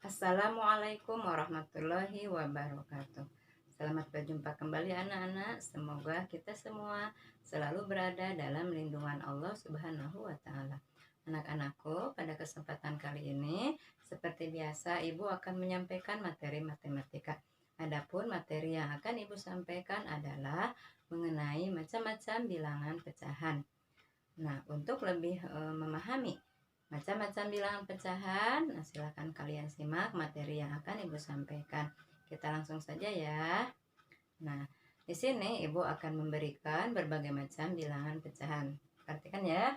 Assalamualaikum warahmatullahi wabarakatuh. Selamat berjumpa kembali anak-anak. Semoga kita semua selalu berada dalam lindungan Allah Subhanahu wa taala. Anak-anakku, pada kesempatan kali ini seperti biasa Ibu akan menyampaikan materi matematika. Adapun materi yang akan Ibu sampaikan adalah mengenai macam-macam bilangan pecahan. Nah, untuk lebih memahami macam-macam bilangan pecahan, nah silakan kalian simak materi yang akan Ibu sampaikan. Kita langsung saja ya. Nah, di sini Ibu akan memberikan berbagai macam bilangan pecahan. Perhatikan ya.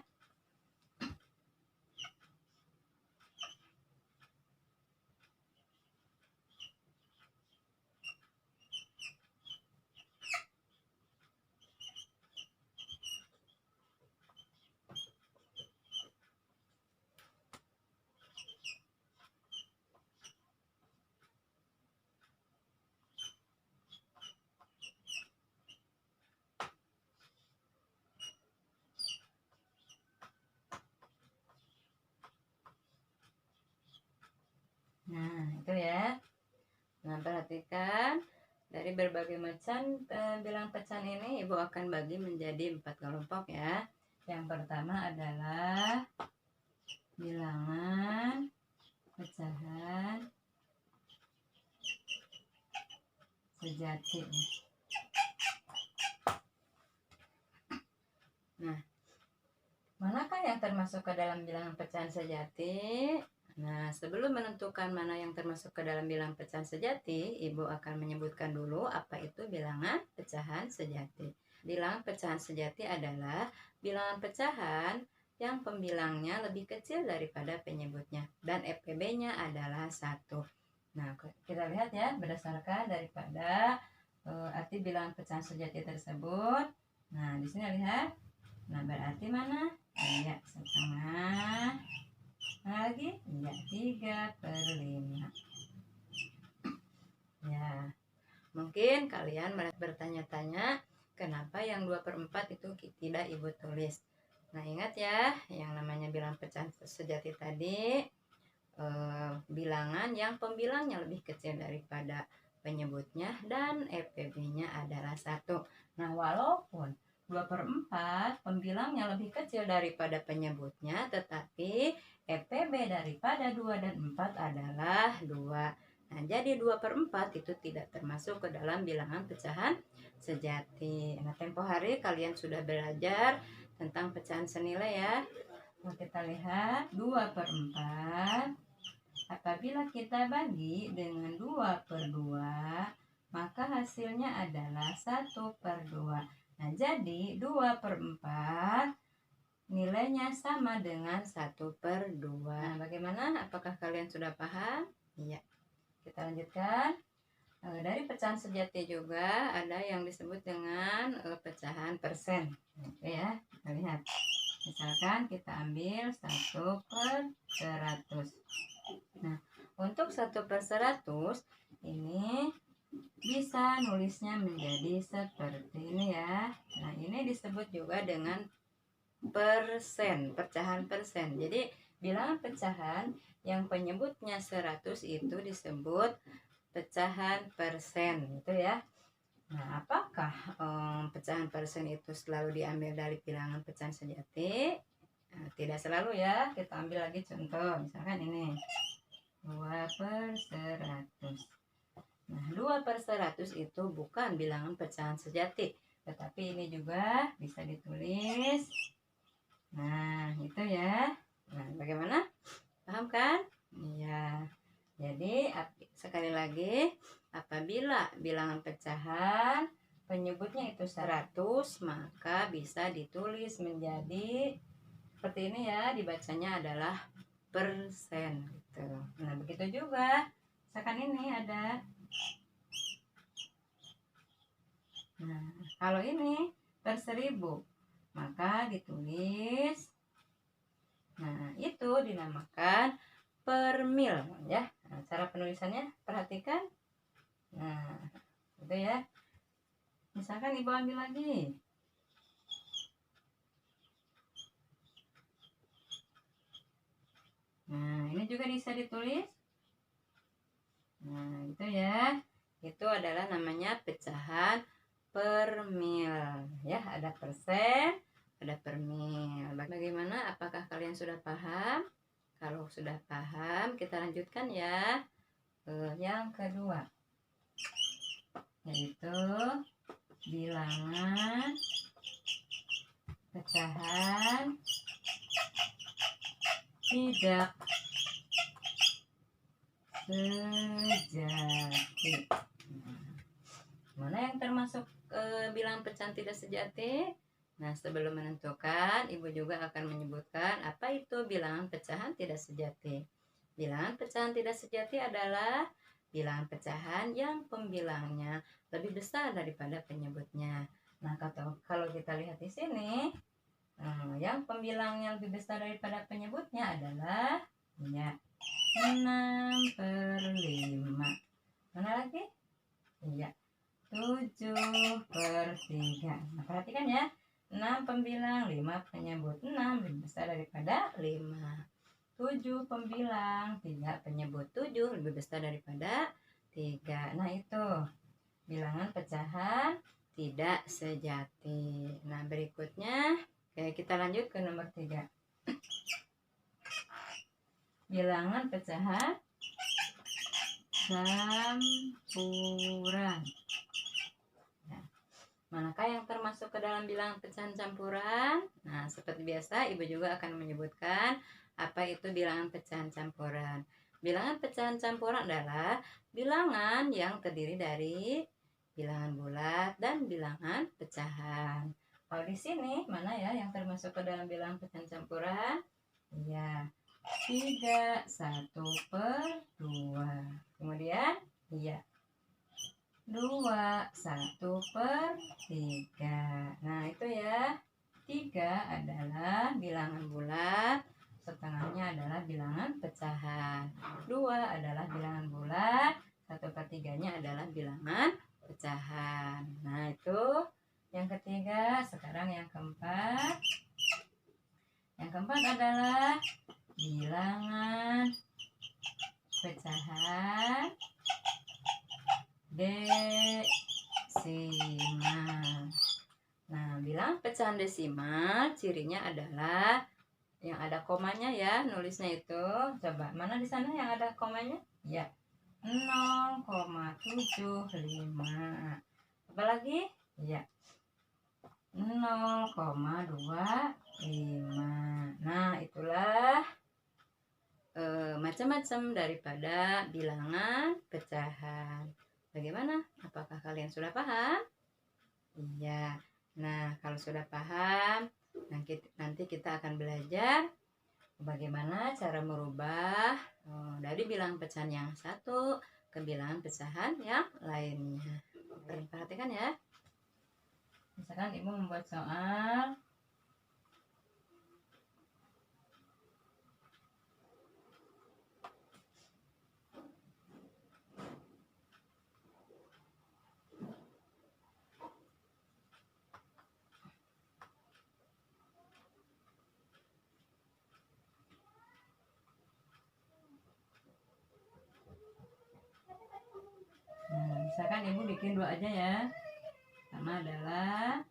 Nah, itu ya. Nah, perhatikan dari berbagai macam bilangan pecahan ini Ibu akan bagi menjadi 4 kelompok ya. Yang pertama adalah bilangan pecahan sejati. Nah, manakah yang termasuk ke dalam bilangan pecahan sejati? Nah, sebelum menentukan mana yang termasuk ke dalam bilangan pecahan sejati, Ibu akan menyebutkan dulu apa itu bilangan pecahan sejati. Bilangan pecahan sejati adalah bilangan pecahan yang pembilangnya lebih kecil daripada penyebutnya dan EPB-nya adalah 1. Nah, kita lihat ya berdasarkan daripada arti bilangan pecahan sejati tersebut. Nah, di sini lihat. Nah, berarti mana? Ya, setengah. Lagi? Ya, 3/5. Ya, mungkin kalian bertanya-tanya kenapa yang 2/4 itu tidak Ibu tulis. Nah, ingat ya, yang namanya bilangan pecahan sejati tadi bilangan yang pembilangnya lebih kecil daripada penyebutnya dan EPB-nya adalah 1. Nah, walaupun 2/4 pembilangnya lebih kecil daripada penyebutnya, tetapi EPB daripada 2 dan 4 adalah 2. Nah, jadi 2/4 itu tidak termasuk ke dalam bilangan pecahan sejati. Nah, tempo hari kalian sudah belajar tentang pecahan senilai ya. Nah, kita lihat 2/4. Apabila kita bagi dengan 2/2, maka hasilnya adalah 1/2. Nah, jadi 2/4 nilainya sama dengan 1/2. Nah, bagaimana? Apakah kalian sudah paham? Iya. Kita lanjutkan. Dari pecahan sejati juga ada yang disebut dengan pecahan persen. Oke ya, kita lihat. Misalkan kita ambil 1/100. Nah, untuk 1/100 ini bisa nulisnya menjadi seperti ini ya. Nah, ini disebut juga dengan persen, pecahan persen. Jadi bilangan pecahan yang penyebutnya 100 itu disebut pecahan persen, gitu ya. Nah, apakah pecahan persen itu selalu diambil dari bilangan pecahan sejati? Nah, tidak selalu ya. Kita ambil lagi contoh, misalkan ini 2/100. Nah, 2/100 itu bukan bilangan pecahan sejati, tetapi ini juga bisa ditulis. Nah, itu ya. Nah, bagaimana? Paham kan? Iya. Jadi, sekali lagi, apabila bilangan pecahan penyebutnya itu 100, maka bisa ditulis menjadi seperti ini ya, dibacanya adalah persen gitu. Nah, begitu juga misalkan ini ada. Nah, kalau ini per 1000, maka ditulis. Nah, itu dinamakan per mil ya. Nah, cara penulisannya perhatikan. Nah, itu ya. Misalkan Ibu ambil lagi. Nah, ini juga bisa ditulis Nah, itu ya. Itu adalah namanya pecahan per mil. Ya, ada persen, ada per mil. Bagaimana? Apakah kalian sudah paham? Kalau sudah paham, kita lanjutkan ya. Yang kedua, yaitu bilangan pecahan tidak sejati. Mana yang termasuk bilangan pecahan tidak sejati? Nah, sebelum menentukan, Ibu juga akan menyebutkan apa itu bilangan pecahan tidak sejati. Bilangan pecahan tidak sejati adalah bilangan pecahan yang pembilangnya lebih besar daripada penyebutnya. Nah, kalau kita lihat di sini, yang pembilangnya lebih besar daripada penyebutnya adalah ya 6/5. Mana lagi? Iya, 7/3. Nah, perhatikan ya. 6 pembilang, 5 penyebut. 6 lebih besar daripada 5. 7 pembilang, 3 penyebut. 7 lebih besar daripada 3. Nah, itu bilangan pecahan tidak sejati. Nah, berikutnya kita lanjut ke nomor 3. Bilangan pecahan campuran. Nah, manakah yang termasuk ke dalam bilangan pecahan campuran? Nah, seperti biasa, Ibu juga akan menyebutkan apa itu bilangan pecahan campuran. Bilangan pecahan campuran adalah bilangan yang terdiri dari bilangan bulat dan bilangan pecahan. Kalau di sini, mana ya yang termasuk ke dalam bilangan pecahan campuran? Iya, 3, 1/2. Kemudian, iya, 2, 1/3. Nah, itu ya. 3 adalah bilangan bulat, setengahnya adalah bilangan pecahan. 2 adalah bilangan bulat, 1/3-nya adalah bilangan pecahan. Nah, itu yang ketiga. Sekarang yang keempat. Yang keempat adalah bilangan pecahan desimal. Nah, bilangan pecahan desimal cirinya adalah yang ada komanya ya, nulisnya itu. Coba, mana di sana yang ada komanya? Ya, 0,75. Apalagi? Ya, 0,25. Nah, itulah macam-macam daripada bilangan pecahan. Bagaimana? Apakah kalian sudah paham? Iya. Nah, kalau sudah paham, nanti kita akan belajar bagaimana cara merubah dari bilangan pecahan yang satu ke bilangan pecahan yang lainnya. Perhatikan ya. Misalkan Ibu membuat soal misalkan Ibu bikin 2 aja ya. Pertama adalah,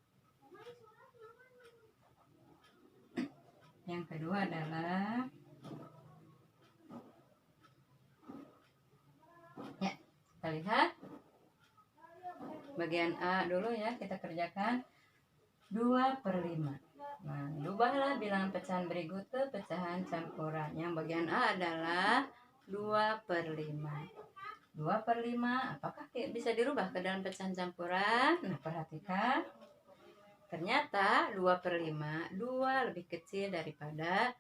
yang kedua adalah, ya, kita lihat bagian A dulu ya, kita kerjakan 2/5. Nah, ubahlah bilangan pecahan berikut ke pecahan campuran. Yang bagian A adalah 2/5. 2/5, apakah bisa dirubah ke dalam pecahan campuran? Nah, perhatikan. Ternyata 2/5, 2 lebih kecil daripada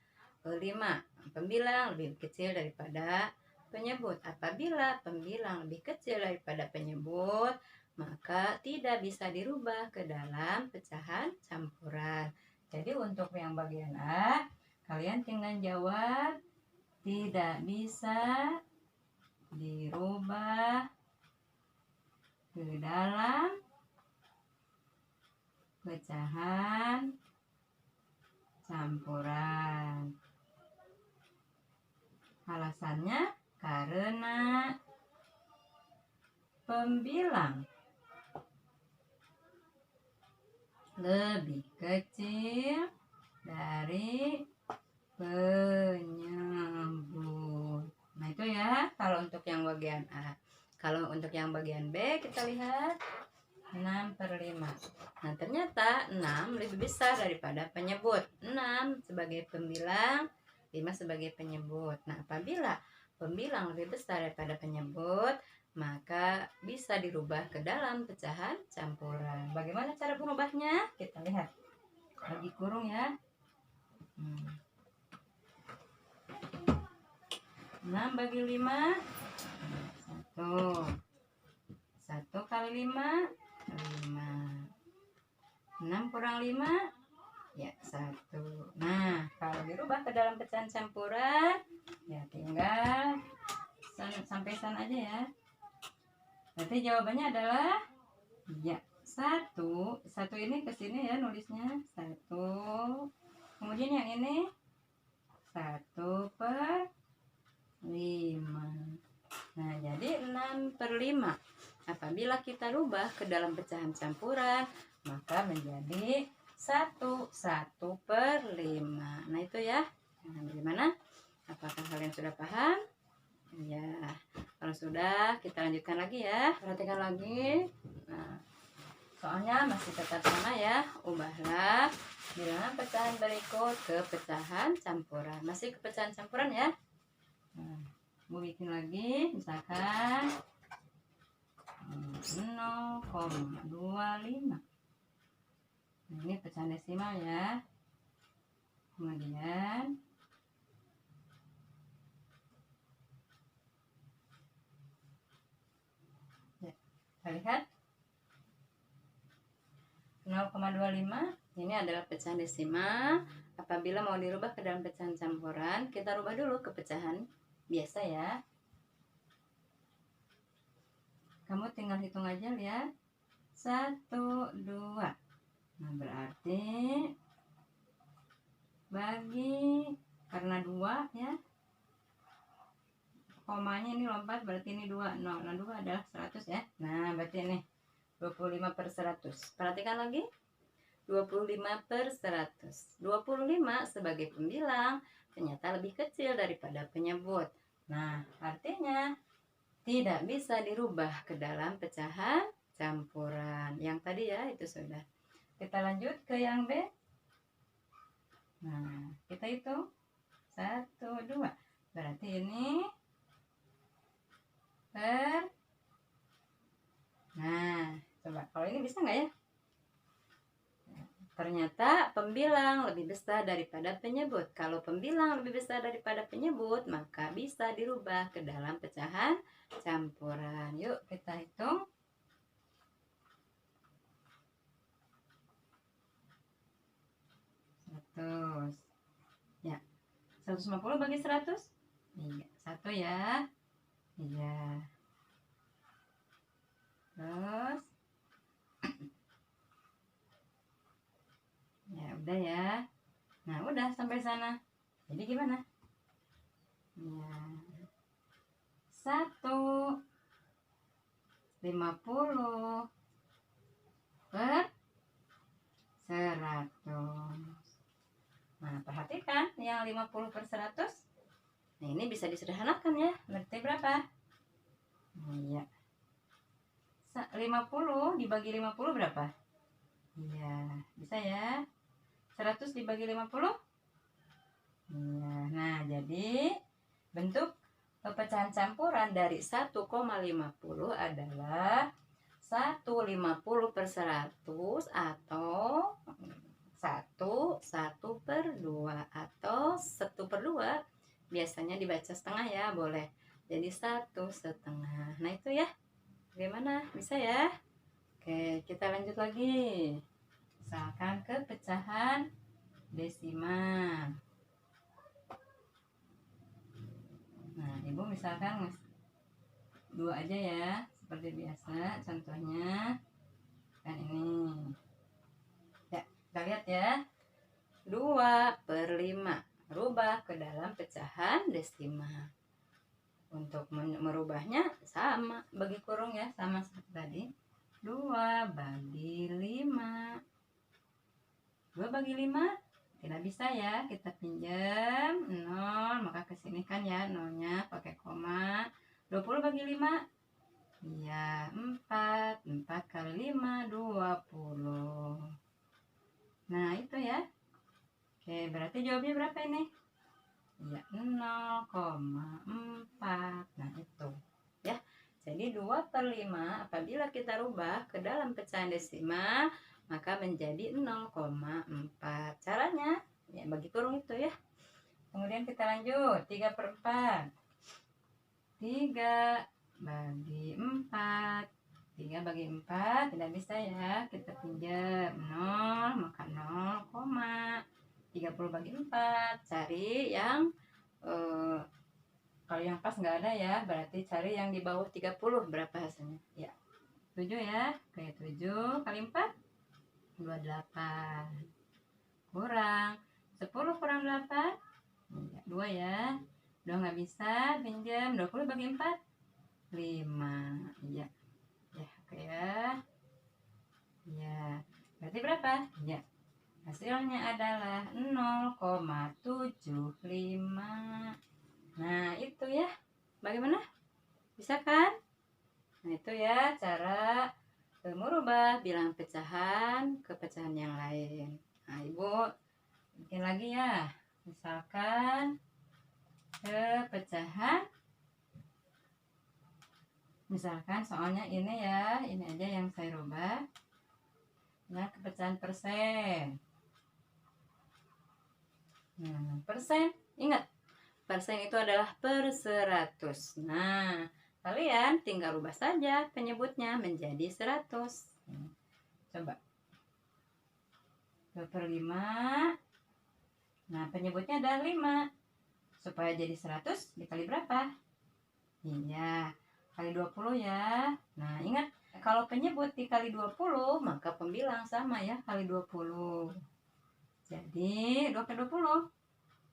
5. Pembilang lebih kecil daripada penyebut. Apabila pembilang lebih kecil daripada penyebut, maka tidak bisa dirubah ke dalam pecahan campuran. Jadi untuk yang bagian A, kalian tinggal jawab tidak bisa dirubah ke dalam pecahan campuran. Alasannya karena pembilang lebih kecil dari penyebut. Nah itu ya kalau untuk yang bagian A. Kalau untuk yang bagian B kita lihat 6/5. Nah ternyata 6 lebih besar daripada penyebut. 6 sebagai pembilang, 5 sebagai penyebut. Nah apabila pembilang lebih besar daripada penyebut, maka bisa dirubah ke dalam pecahan campuran. Bagaimana cara merubahnya? Kita lihat. Lagi kurung ya. 6 bagi 5 1. 1 kali 5 5. 6 kurang 5 ya 1. Nah kalau dirubah ke dalam pecahan campuran ya tinggal sampai sana aja ya. Berarti jawabannya adalah ya 1 ini ke sini ya nulisnya 1. Kemudian yang ini 1/5. Nah jadi 6/5. Apabila kita rubah ke dalam pecahan campuran maka menjadi 1/5. Nah itu ya. Nah, bagaimana? Apakah kalian sudah paham? Ya, kalau sudah kita lanjutkan lagi ya. Perhatikan lagi. Nah, soalnya masih tetap sama ya. Ubahlah bilangan pecahan berikut ke pecahan campuran. Masih ke pecahan campuran ya. Nah, mau bikin lagi misalkan 0,25. Nah, ini pecahan desimal ya. Kemudian ya, kita lihat 0,25 ini adalah pecahan desimal. Apabila mau dirubah ke dalam pecahan campuran, kita rubah dulu ke pecahan biasa ya. Kamu tinggal hitung aja lihat. 1, 2. Nah berarti bagi karena 2 ya. Komanya ini lompat berarti ini 2. Nah 2 adalah 100 ya. Nah berarti ini 25/100. Perhatikan lagi. 25/100. 25 sebagai pembilang ternyata lebih kecil daripada penyebut. Nah, artinya tidak bisa dirubah ke dalam pecahan campuran. Yang tadi ya, itu sudah. Kita lanjut ke yang B. Nah, kita hitung. 1, 2. Berarti ini Nah, coba kalau ini bisa nggak ya? Ternyata pembilang lebih besar daripada penyebut. Kalau pembilang lebih besar daripada penyebut, maka bisa dirubah ke dalam pecahan campuran. Yuk kita hitung. Ya, 150 bagi 100. Iya, 1 ya. Iya. Terus ya udah ya. Nah udah sampai sana. Jadi gimana? Ya 1/50 per 100. Nah perhatikan yang 50/100. Nah ini bisa disederhanakan ya. Berarti berapa? Iya 50 dibagi 50 berapa? Iya bisa ya. 100 dibagi 50. Iya, nah jadi bentuk pecahan campuran dari 1,50 adalah 1/50/100 atau 1/2 atau 1/2. Biasanya dibaca setengah ya, boleh. Jadi 1/2. Nah itu ya. Bagaimana? Bisa ya? Oke, kita lanjut lagi. Misalkan ke pecahan desimal. Nah, ibu misalkan 2 aja ya, seperti biasa. Contohnya kan ini. Ya, kita lihat ya. 2/5. Rubah ke dalam pecahan desimal. Untuk merubahnya sama, bagi kurung ya, sama seperti tadi. 2 bagi 5. 2 bagi 5 tidak bisa ya, kita pinjam 0, maka ke sini kan ya nolnya pakai koma. 20 bagi 5, iya 4. 4 kali 5 20. Nah itu ya. Oke, berarti jawabnya berapa ini? Ya 0,4. Nah itu ya. Jadi 2/5 apabila kita rubah ke dalam pecahan desimal maka menjadi 0,4. Caranya ya bagi kurung itu ya. Kemudian kita lanjut 3/4. 3 bagi 4. 3 bagi 4 tidak bisa ya, kita pinjam 0 maka 0,30 bagi 4. Cari yang kalau yang pas nggak ada ya, berarti cari yang di bawah 30. Berapa hasilnya? Ya 7 ya. Oke, 7 kali 4 28. Kurang 10 kurang 8 ya, 2 ya. 2 nggak bisa, pinjam 20 bagi 4 5. Iya ya, oke ya. Ya, berarti berapa? Ya, hasilnya adalah 0,75. Nah itu ya, bagaimana? Bisa kan? Nah itu ya cara merubah bilangan pecahan ke pecahan yang lain. Nah ibu bikin lagi ya. Misalkan pecahan, misalkan soalnya ini ya, ini aja yang saya rubah. Nah kepecahan persen. Nah, persen, ingat persen itu adalah per 100. Nah, kalian tinggal rubah saja penyebutnya menjadi 100. Coba 2/5. Nah, penyebutnya ada 5. Supaya jadi 100 dikali berapa? Iya, kali 20 ya. Nah, ingat kalau penyebut dikali 20 maka pembilang sama ya, kali 20. Jadi 2 kali 20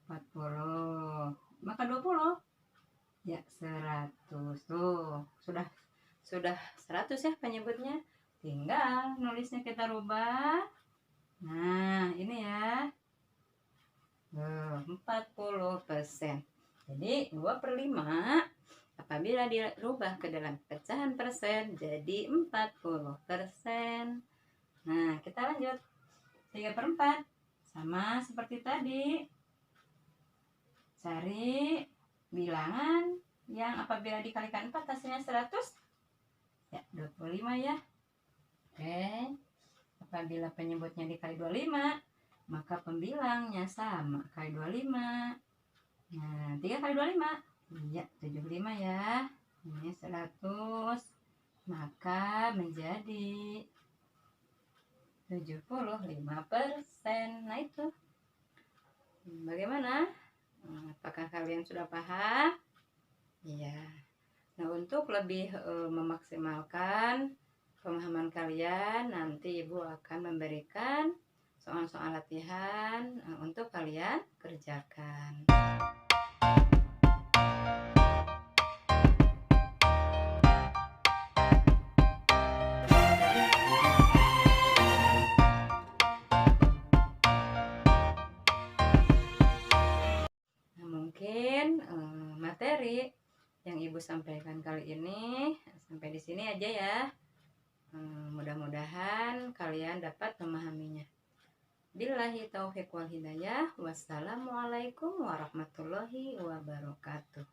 40. Maka 20 ya 100. Tuh, sudah 100 ya penyebutnya. Tinggal nulisnya kita rubah. Nah, ini ya. 40%. Jadi 2/5 apabila dirubah ke dalam pecahan persen jadi 40%. Nah, kita lanjut 3/4. Sama seperti tadi. Cari bilangan yang apabila dikalikan 4 hasilnya 100. Ya, 25 ya. Oke. Apabila penyebutnya dikali 25 maka pembilangnya sama, kali 25. Nah, 3 kali 25 iya 75 ya. Ini 100 maka menjadi 75%. Nah itu bagaimana? Apakah kalian sudah paham? Iya. Nah untuk lebih memaksimalkan pemahaman kalian, nanti ibu akan memberikan soal-soal latihan untuk kalian kerjakan. Nah, mungkin materi yang ibu sampaikan kali ini sampai di sini aja ya. Mudah-mudahan kalian dapat memahaminya. Billahi taufiq wal hidayah. Wassalamualaikum warahmatullahi wabarakatuh.